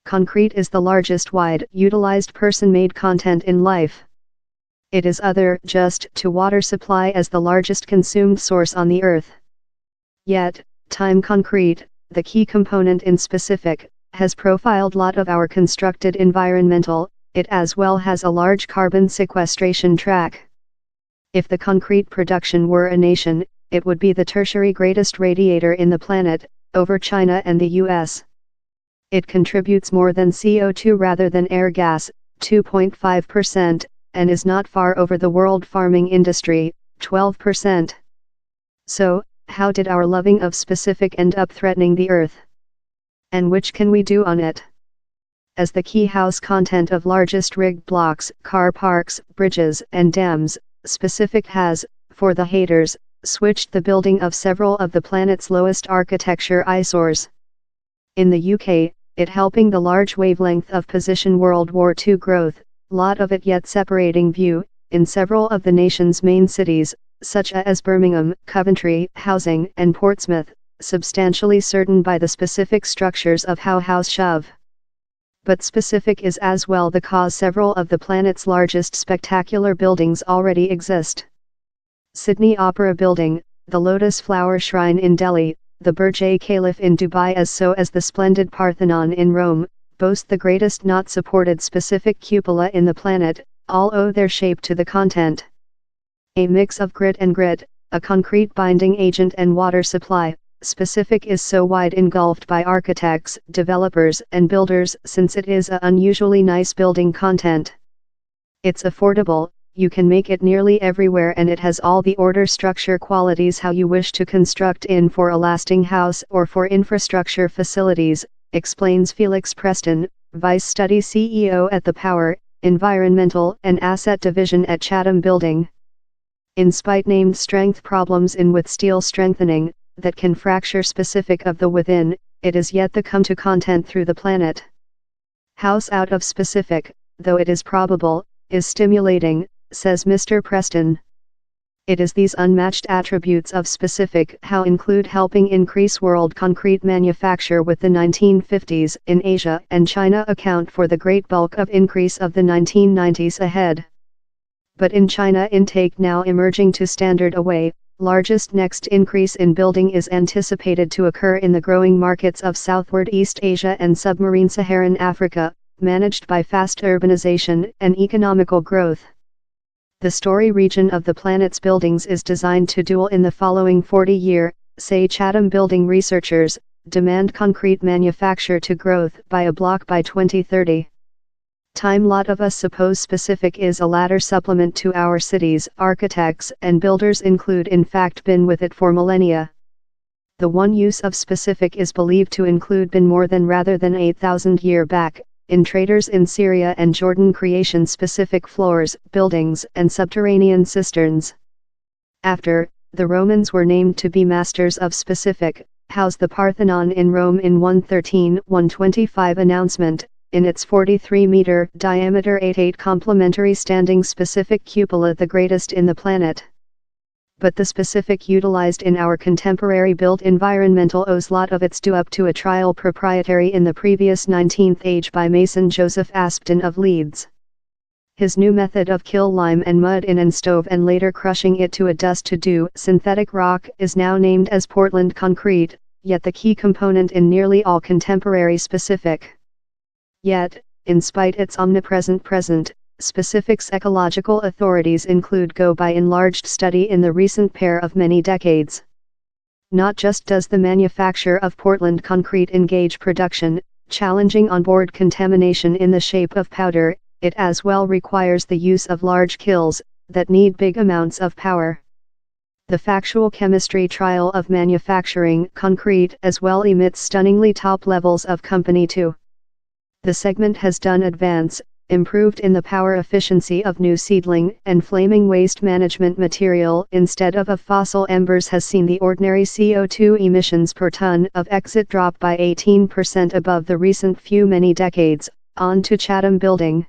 Concrete is the largest wide utilized person-made content in life. It is other just to water supply as the largest consumed source on the earth. Yet, time concrete, the key component in specific, has profiled lot of our constructed environmental, it as well has a large carbon sequestration track. If the concrete production were a nation, it would be the tertiary greatest radiator in the planet, over China and the US. It contributes more than CO2 rather than air gas, 2.5%, and is not far over the world farming industry, 12%. So, how did our loving of specific end up threatening the earth? And which can we do on it? As the key house content of largest rigged blocks, car parks, bridges, and dams, specific has, for the haters, switched the building of several of the planet's lowest architecture eyesores. In the UK, it helping the large wavelength of position World War II growth, lot of it yet separating view, in several of the nation's main cities, such as Birmingham, Coventry, Housing, and Portsmouth, substantially certain by the specific structures of how house shove. But specific is as well the cause several of the planet's largest spectacular buildings already exist. Sydney Opera Building, the Lotus Flower Shrine in Delhi, the Burj Khalifa in Dubai as the splendid Parthenon in Rome, boast the greatest not supported specific cupola in the planet, all owe their shape to the content. A mix of grit and grit, a concrete binding agent and water supply, specific is so wide engulfed by architects, developers and builders since it is a unusually nice building content. It's affordable, you can make it nearly everywhere and it has all the order structure qualities how you wish to construct in for a lasting house or for infrastructure facilities, explains Felix Preston, Vice Study CEO at the Power, Environmental and Asset Division at Chatham Building. In spite named strength problems in with steel strengthening, that can fracture specific of the within, it is yet the come to content through the planet. House out of specific, though it is probable, is stimulating, says Mr. Preston. It is these unmatched attributes of specific how include helping increase world concrete manufacture with the 1950s in Asia and China account for the great bulk of increase of the 1990s ahead. But in China intake now emerging to standard away, largest next increase in building is anticipated to occur in the growing markets of southward East Asia and submarine Saharan Africa, managed by fast urbanization and economical growth. The story region of the planet's buildings is designed to dual in the following 40-year, say Chatham Building researchers, demand concrete manufacture to growth by a block by 2030. Time lot of us suppose specific is a latter supplement to our cities. Architects and builders include in fact been with it for millennia. The one use of specific is believed to include been more than rather than 8,000 year back, in traders in Syria and Jordan creation specific floors, buildings and subterranean cisterns. After, the Romans were named to be masters of specific, house the Parthenon in Rome in 113-125 announcement, in its 43-meter diameter 8-8 complementary standing specific cupola the greatest in the planet. But the specific utilized in our contemporary built environmental owes lot of its due up to a trial proprietary in the previous 19th age by mason Joseph Aspden of Leeds. His new method of kill lime and mud in and stove and later crushing it to a dust to do synthetic rock is now named as Portland concrete, yet the key component in nearly all contemporary specific. Yet, in spite its omnipresent present, specific's ecological authorities include go by enlarged study in the recent pair of many decades. Not just does the manufacture of Portland concrete engage production, challenging onboard contamination in the shape of powder, it as well requires the use of large kilns, that need big amounts of power. The factual chemistry trial of manufacturing concrete as well emits stunningly top levels of company too. The segment has done advance, improved in the power efficiency of new seedling and flaming waste management material instead of fossil embers has seen the ordinary CO2 emissions per ton of exit drop by 18% above the recent few many decades. On to Chatham Building.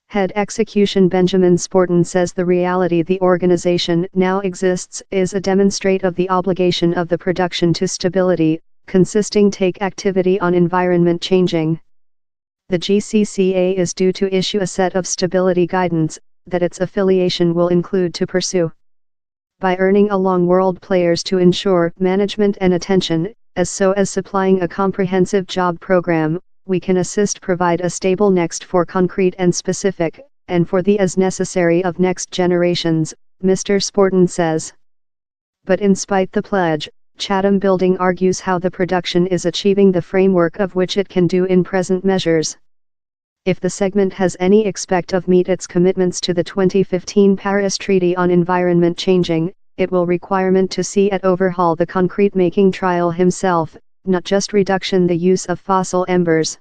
Head Execution Benjamin Sporton says the reality the organization now exists is a demonstrate of the obligation of the production to stability, consisting take activity on environment changing. The GCCA is due to issue a set of stability guidance that its affiliation will include to pursue. By earning along world players to ensure management and attention, as supplying a comprehensive job program, we can assist provide a stable next for concrete and specific, and for the as necessary of next generations, Mr. Sporton says. But in spite the pledge, Chatham Building argues how the production is achieving the framework of which it can do in present measures. If the segment has any expect of meet its commitments to the 2015 Paris Treaty on Environment changing, it will requirement to see it overhaul the concrete making trial himself, not just reduction the use of fossil embers.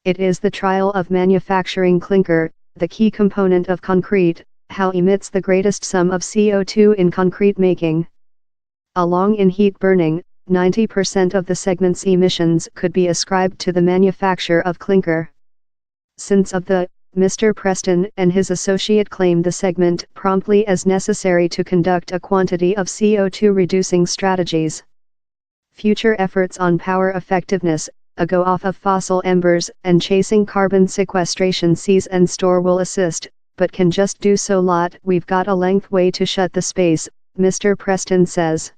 It is the trial of manufacturing clinker, the key component of concrete, how emits the greatest sum of CO2 in concrete making. Along in heat burning, 90% of the segment's emissions could be ascribed to the manufacture of clinker. Since of the, Mr. Preston and his associate claimed the segment promptly as necessary to conduct a quantity of CO2 reducing strategies. Future efforts on power effectiveness, a go off of fossil embers and chasing carbon sequestration seize and store will assist, but can just do so lot. We've got a length way to shut the space, Mr. Preston says.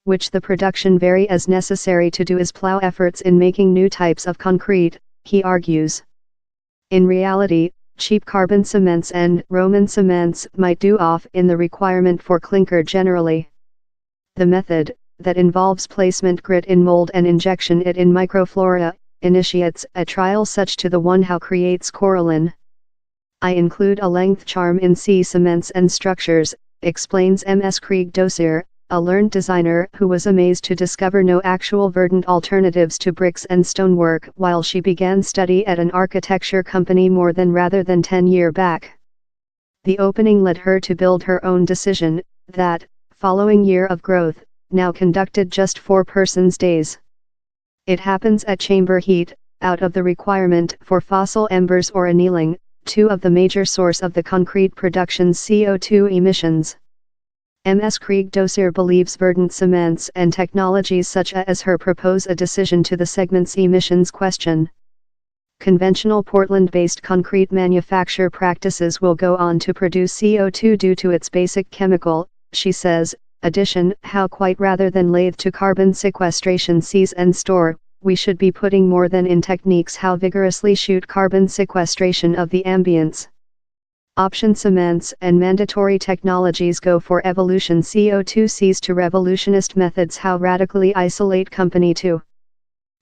Which the production very as necessary to do is plow efforts in making new types of concrete, he argues. In reality, cheap carbon cements and Roman cements might do off in the requirement for clinker generally. The method, that involves placement grit in mold and injection it in microflora, initiates a trial such to the one how creates coralline. I include a length charm in C cements and structures, explains Ms. Krieg Dosier, a learned designer who was amazed to discover no actual verdant alternatives to bricks and stonework while she began study at an architecture company more than rather than 10 years back. The opening led her to build her own decision, that, following year of growth, now conducted just 4 persons days. It happens at chamber heat, out of the requirement for fossil embers or annealing, 2 of the major source of the concrete production's CO2 emissions. Ms. Krieg Dosier believes verdant cements and technologies such as her propose a decision to the segment's emissions question. Conventional Portland-based concrete manufacture practices will go on to produce CO2 due to its basic chemical, she says, addition, how quite rather than lathe to carbon sequestration seize and store, we should be putting more than in techniques how vigorously shoot carbon sequestration of the ambience. Option cements and mandatory technologies go for evolution CO2 seize to revolutionist methods how radically isolate company to.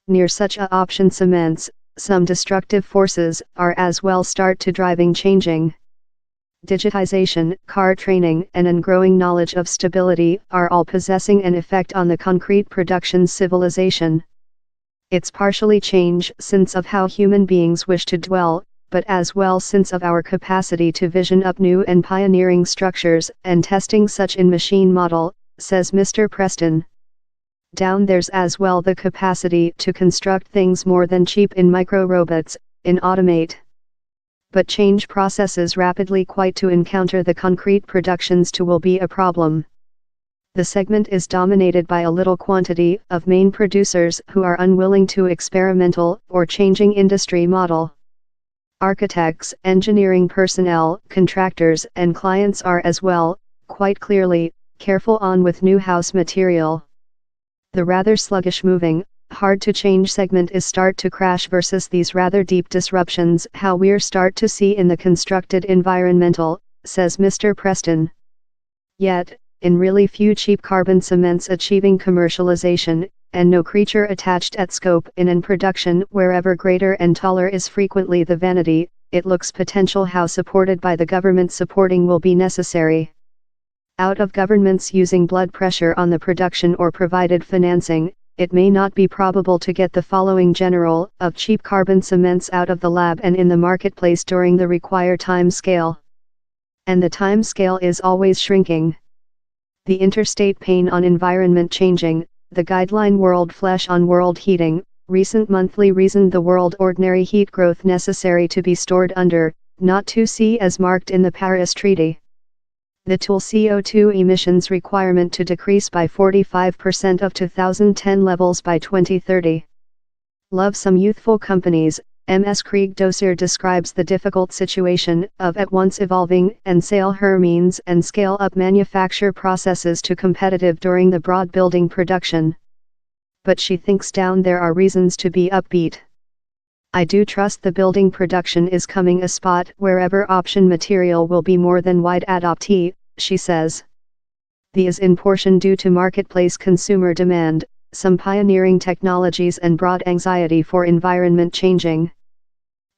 Near such a option cements, some destructive forces are as well start to driving changing. Digitization, car training and an growing knowledge of stability are all possessing an effect on the concrete production civilization. It's partially change since of how human beings wish to dwell, but as well since of our capacity to vision up new and pioneering structures and testing such in machine model, says Mr. Preston. Down there's as well the capacity to construct things more than cheap in micro-robots, in automate. But change processes rapidly quite to encounter the concrete productions to will be a problem. The segment is dominated by a little quantity of main producers who are unwilling to experimental or changing industry model. Architects, engineering personnel, contractors and clients are as well, quite clearly, careful on with new house material. The rather sluggish moving, hard to change segment is start to crash versus these rather deep disruptions how we're start to see in the constructed environmental, says Mr. Preston. Yet, in really few cheap carbon cements achieving commercialization, and no creature attached at scope in an production wherever greater and taller is frequently the vanity, it looks potential how supported by the government supporting will be necessary. Out of governments using blood pressure on the production or provided financing, it may not be probable to get the following general of cheap carbon cements out of the lab and in the marketplace during the required time scale. And the time scale is always shrinking. The interstate pain on environment changing, the guideline world flesh on world heating, recent monthly reasoned the world ordinary heat growth necessary to be stored under, not to see as marked in the Paris Treaty. The tool CO2 emissions requirement to decrease by 45% of 2010 levels by 2030. Love some youthful companies, Ms. Krieg-Dosser describes the difficult situation of at once evolving and sale her means and scale up manufacture processes to competitive during the broad building production. But she thinks down there are reasons to be upbeat. I do trust the building production is coming a spot wherever option material will be more than wide adoptee, she says. The is in portion due to marketplace consumer demand, some pioneering technologies and broad anxiety for environment changing.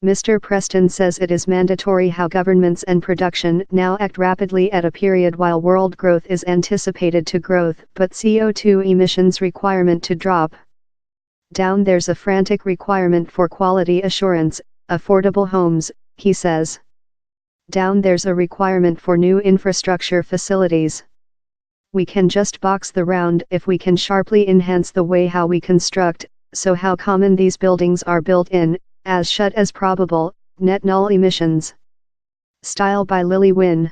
Mr. Preston says it is mandatory how governments and production now act rapidly at a period while world growth is anticipated to growth but CO2 emissions requirement to drop. Down there's a frantic requirement for quality assurance, affordable homes, he says. Down there's a requirement for new infrastructure facilities. We can just box the round if we can sharply enhance the way how we construct, so how common these buildings are built in, as shut as probable, net null emissions. Style by Lily Wynn.